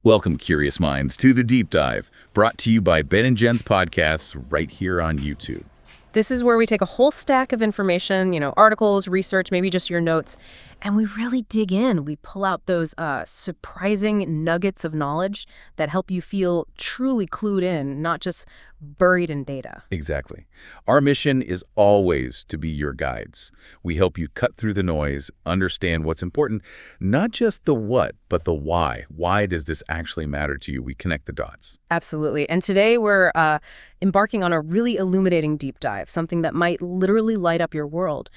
Welcome, curious minds, to The Deep Dive, brought to you by Ben and Jen's podcasts right here on YouTube. This is where we take a whole stack of information, articles, research, maybe just your notes, and we really dig in. We pull out those surprising nuggets of knowledge that help you feel truly clued in, not just buried in data. Exactly. Our mission is always to be your guides. We help you cut through the noise, understand what's important, not just the what, but the why. Why does this actually matter to you? We connect the dots. Absolutely. And today we're embarking on a really illuminating deep dive, something that might literally light up your world.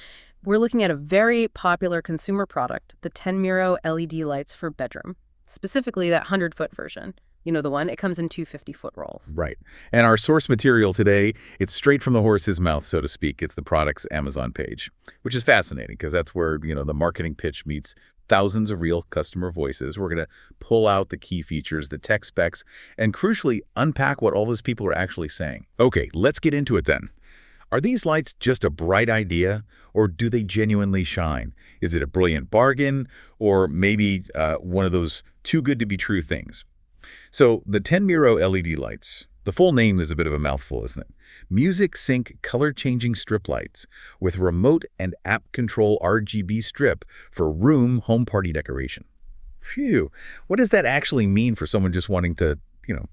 We're looking at a very popular consumer product, the Tenmiro LED lights for bedroom, specifically that 100-foot version. You know the one? It comes in two 50-foot rolls. Right. And our source material today, it's straight from the horse's mouth, so to speak. It's the product's Amazon page, which is fascinating because that's where, the marketing pitch meets thousands of real customer voices. We're going to pull out the key features, the tech specs, and crucially, unpack what all those people are actually saying. Okay, let's get into it then. Are these lights just a bright idea, or do they genuinely shine? Is it a brilliant bargain, or maybe one of those too good to be true things? So the Tenmiro LED lights, the full name is a bit of a mouthful, isn't it? Music Sync color-changing strip lights with remote and app control RGB strip for room home party decoration. Phew, what does that actually mean for someone just wanting to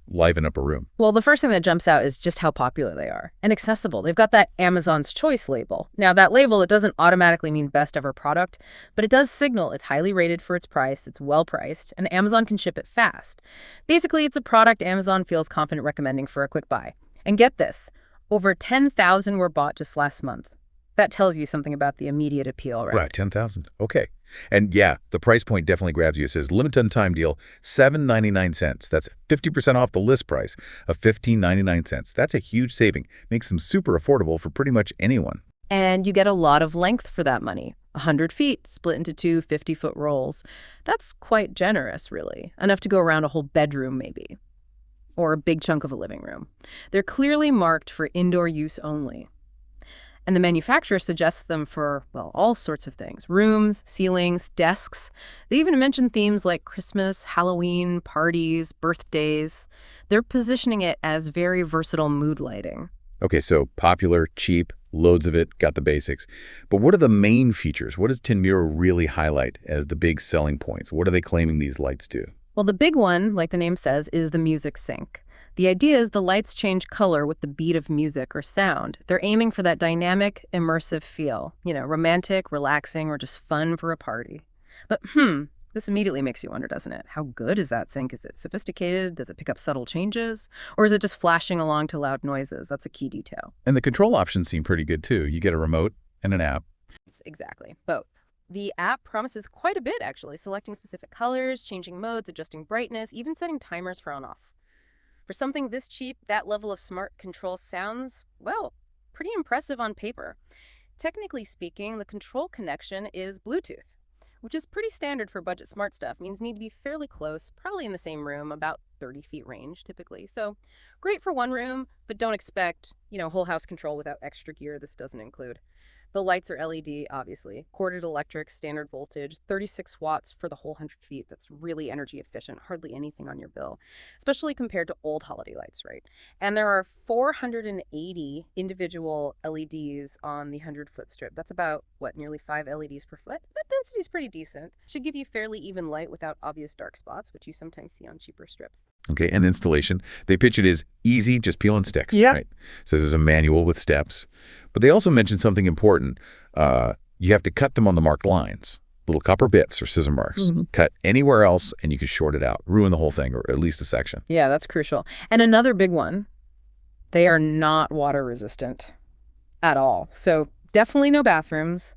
liven up a room? Well, the first thing that jumps out is just how popular they are and accessible. They've got that Amazon's Choice label. Now, that label, it doesn't automatically mean best ever product, but it does signal it's highly rated for its price, it's well priced, and Amazon can ship it fast. Basically, it's a product Amazon feels confident recommending for a quick buy. And get this, over 10,000 were bought just last month. That tells you something about the immediate appeal, right? Right, 10,000. Okay. And yeah, the price point definitely grabs you. It says limited time deal, $7.99. That's 50% off the list price of $15.99. That's a huge saving. Makes them super affordable for pretty much anyone. And you get a lot of length for that money. 100 feet split into two 50-foot rolls. That's quite generous, really. Enough to go around a whole bedroom, maybe. Or a big chunk of a living room. They're clearly marked for indoor use only. And the manufacturer suggests them for, well, all sorts of things. Rooms, ceilings, desks. They even mention themes like Christmas, Halloween, parties, birthdays. They're positioning it as very versatile mood lighting. Okay, so popular, cheap, loads of it, got the basics. But what are the main features? What does Tenmiro really highlight as the big selling points? What are they claiming these lights do? Well, the big one, like the name says, is the music sync. The idea is the lights change color with the beat of music or sound. They're aiming for that dynamic, immersive feel. Romantic, relaxing, or just fun for a party. But this immediately makes you wonder, doesn't it? How good is that sync? Is it sophisticated? Does it pick up subtle changes? Or is it just flashing along to loud noises? That's a key detail. And the control options seem pretty good, too. You get a remote and an app. Exactly. Both. The app promises quite a bit, actually, selecting specific colors, changing modes, adjusting brightness, even setting timers for on-off. For something this cheap, that level of smart control sounds, well, pretty impressive on paper. Technically speaking, the control connection is Bluetooth, which is pretty standard for budget smart stuff. Means you need to be fairly close, probably in the same room, about 30 feet range typically. So great for one room, but don't expect, whole house control without extra gear this doesn't include. The lights are LED, obviously. Corded electric, standard voltage, 36 watts for the whole 100 feet. That's really energy efficient, hardly anything on your bill, especially compared to old holiday lights, right? And there are 480 individual LEDs on the 100-foot strip. That's about, nearly 5 LEDs per foot? That density is pretty decent. Should give you fairly even light without obvious dark spots, which you sometimes see on cheaper strips. Okay, and installation. They pitch it as easy, just peel and stick. Yeah. Right? So there's a manual with steps. But they also mentioned something important. You have to cut them on the marked lines. Little copper bits or scissor marks. Mm-hmm. Cut anywhere else and you can short it out. Ruin the whole thing, or at least a section. Yeah, that's crucial. And another big one, they are not water resistant at all. So definitely no bathrooms.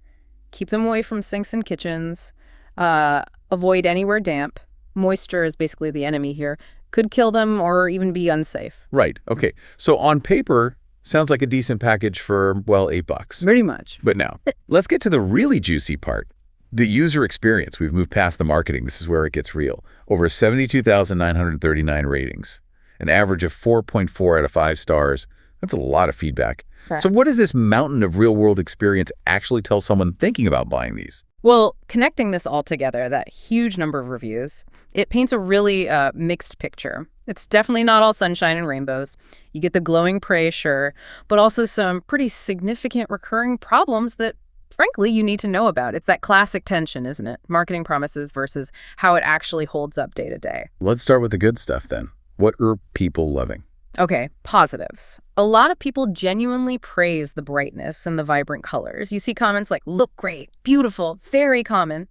Keep them away from sinks and kitchens. Avoid anywhere damp. Moisture is basically the enemy here. Could kill them or even be unsafe. Right. Okay. So on paper, sounds like a decent package for, well, $8. Pretty much. But now, let's get to the really juicy part. The user experience. We've moved past the marketing. This is where it gets real. Over 72,939 ratings. An average of 4.4 out of 5 stars. That's a lot of feedback. Correct. So what does this mountain of real-world experience actually tell someone thinking about buying these? Well, connecting this all together, that huge number of reviews, it paints a really mixed picture. It's definitely not all sunshine and rainbows. You get the glowing praise, sure, but also some pretty significant recurring problems that, frankly, you need to know about. It's that classic tension, isn't it? Marketing promises versus how it actually holds up day to day. Let's start with the good stuff then. What are people loving? Okay, positives. A lot of people genuinely praise the brightness and the vibrant colors. You see comments like, look great, beautiful, very common.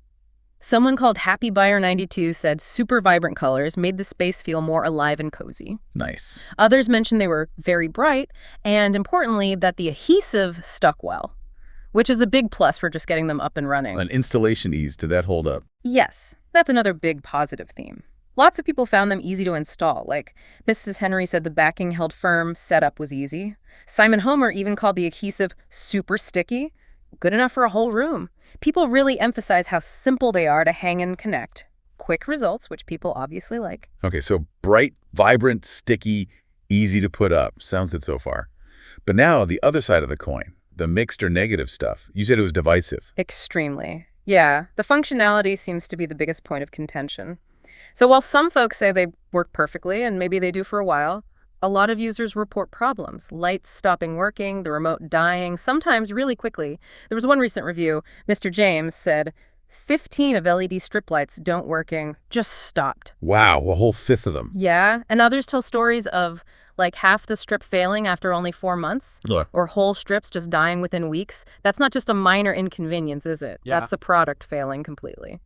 Someone called Happy Buyer 92 said super vibrant colors made the space feel more alive and cozy. Nice. Others mentioned they were very bright, and importantly, that the adhesive stuck well, which is a big plus for just getting them up and running. An installation ease, did that hold up? Yes, that's another big positive theme. Lots of people found them easy to install. Like Mrs. Henry said the backing held firm, setup was easy. Simon Homer even called the adhesive super sticky, good enough for a whole room. People really emphasize how simple they are to hang and connect. Quick results, which people obviously like. Okay, so bright, vibrant, sticky, easy to put up. Sounds good so far. But now the other side of the coin, the mixed or negative stuff. You said it was divisive. Extremely. Yeah, the functionality seems to be the biggest point of contention. So while some folks say they work perfectly, and maybe they do for a while, a lot of users report problems. Lights stopping working, the remote dying, sometimes really quickly. There was one recent review. Mr. James said, 15 of LED strip lights don't working, just stopped. Wow, a whole fifth of them. Yeah, and others tell stories of like half the strip failing after only 4 months, Yeah. or whole strips just dying within weeks. That's not just a minor inconvenience, is it? Yeah. That's the product failing completely.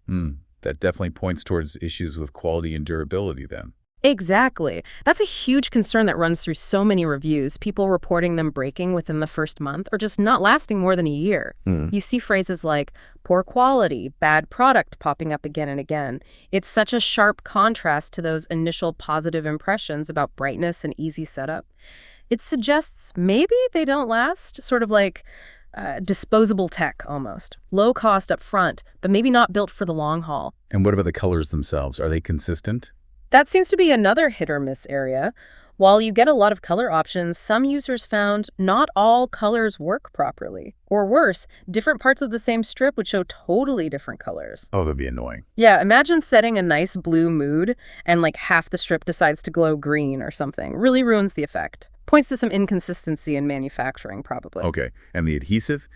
That definitely points towards issues with quality and durability then. Exactly. That's a huge concern that runs through so many reviews, people reporting them breaking within the first month or just not lasting more than a year. You see phrases like poor quality, bad product popping up again and again. It's such a sharp contrast to those initial positive impressions about brightness and easy setup. It suggests maybe they don't last, sort of like disposable tech almost. Low cost up front, but maybe not built for the long haul. And what about the colors themselves? Are they consistent? That seems to be another hit or miss area. While you get a lot of color options, some users found not all colors work properly. Or worse, different parts of the same strip would show totally different colors. Oh, that'd be annoying. Yeah, imagine setting a nice blue mood and like half the strip decides to glow green or something. Really ruins the effect. Points to some inconsistency in manufacturing, probably. Okay, and the adhesive?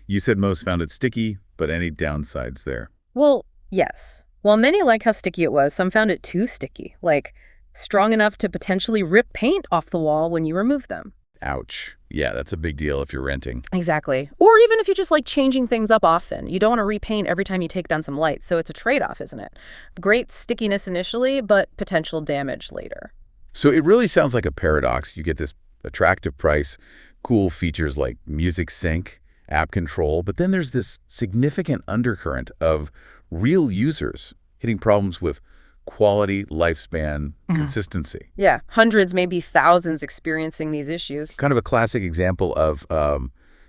You said most found it sticky, but any downsides there? Well, yes. While many like how sticky it was, some found it too sticky, like strong enough to potentially rip paint off the wall when you remove them. Ouch. Yeah, that's a big deal if you're renting. Exactly. Or even if you just like changing things up often. You don't want to repaint every time you take down some lights, so it's a trade-off, isn't it? Great stickiness initially, but potential damage later. So it really sounds like a paradox. You get this attractive price, cool features like music sync, app control, but then there's this significant undercurrent of real users hitting problems with quality, lifespan, consistency. Yeah, hundreds, maybe thousands experiencing these issues. Kind of a classic example of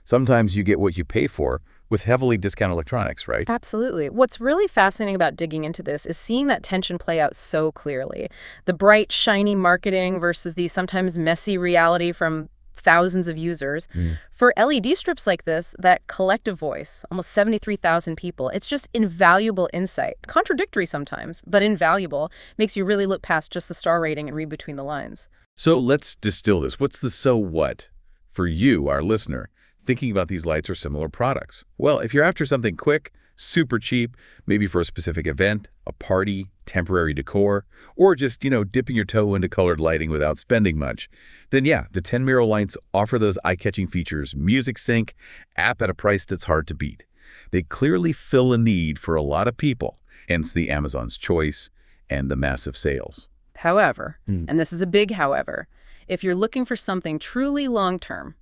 sometimes you get what you pay for with heavily discounted electronics, right? Absolutely. What's really fascinating about digging into this is seeing that tension play out so clearly. The bright, shiny marketing versus the sometimes messy reality from thousands of users. For LED strips like this, that collective voice, almost 73,000 people, it's just invaluable insight. Contradictory sometimes, but invaluable. Makes you really look past just the star rating and read between the lines. So let's distill this. What's the so what for you, our listener, thinking about these lights or similar products? Well, if you're after something quick, super cheap, maybe for a specific event, a party, temporary decor, or just, dipping your toe into colored lighting without spending much, then yeah, the Tenmiro lights offer those eye-catching features, music sync, app at a price that's hard to beat. They clearly fill a need for a lot of people, hence the Amazon's choice and the massive sales. However, and this is a big however, if you're looking for something truly long-term,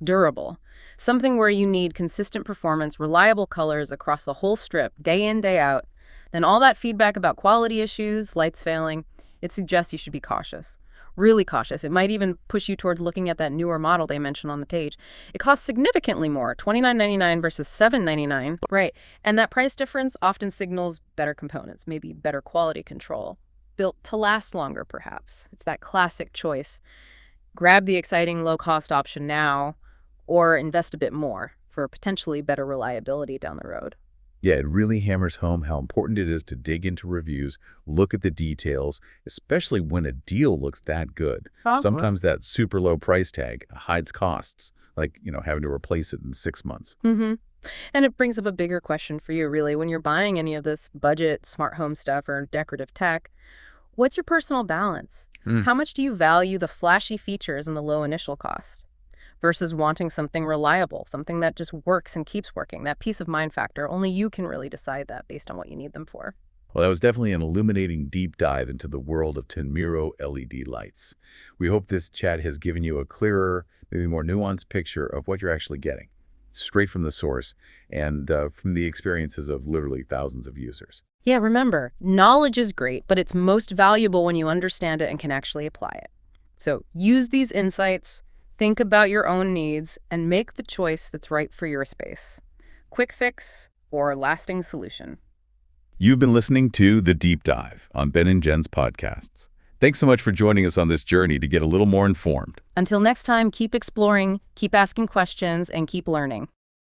durable, something where you need consistent performance, reliable colors across the whole strip, day in, day out, then all that feedback about quality issues, lights failing, it suggests you should be cautious. Really cautious. It might even push you towards looking at that newer model they mentioned on the page. It costs significantly more, $29.99 versus $7.99. Right. And that price difference often signals better components, maybe better quality control, built to last longer, perhaps. It's that classic choice. Grab the exciting low-cost option now, or invest a bit more for potentially better reliability down the road. Yeah, it really hammers home how important it is to dig into reviews, look at the details, especially when a deal looks that good. Sometimes that super low price tag hides costs, like, having to replace it in 6 months. Mm-hmm. And it brings up a bigger question for you, really. When you're buying any of this budget smart home stuff or decorative tech, what's your personal balance? Hmm. How much do you value the flashy features and the low initial cost versus wanting something reliable, something that just works and keeps working? That peace of mind factor, only you can really decide that based on what you need them for. Well, that was definitely an illuminating deep dive into the world of Tenmiro LED lights. We hope this chat has given you a clearer, maybe more nuanced picture of what you're actually getting, straight from the source and from the experiences of literally thousands of users. Yeah, remember, knowledge is great, but it's most valuable when you understand it and can actually apply it. So use these insights, think about your own needs, and make the choice that's right for your space. Quick fix or lasting solution. You've been listening to The Deep Dive on Ben and Jen's podcasts. Thanks so much for joining us on this journey to get a little more informed. Until next time, keep exploring, keep asking questions, and keep learning.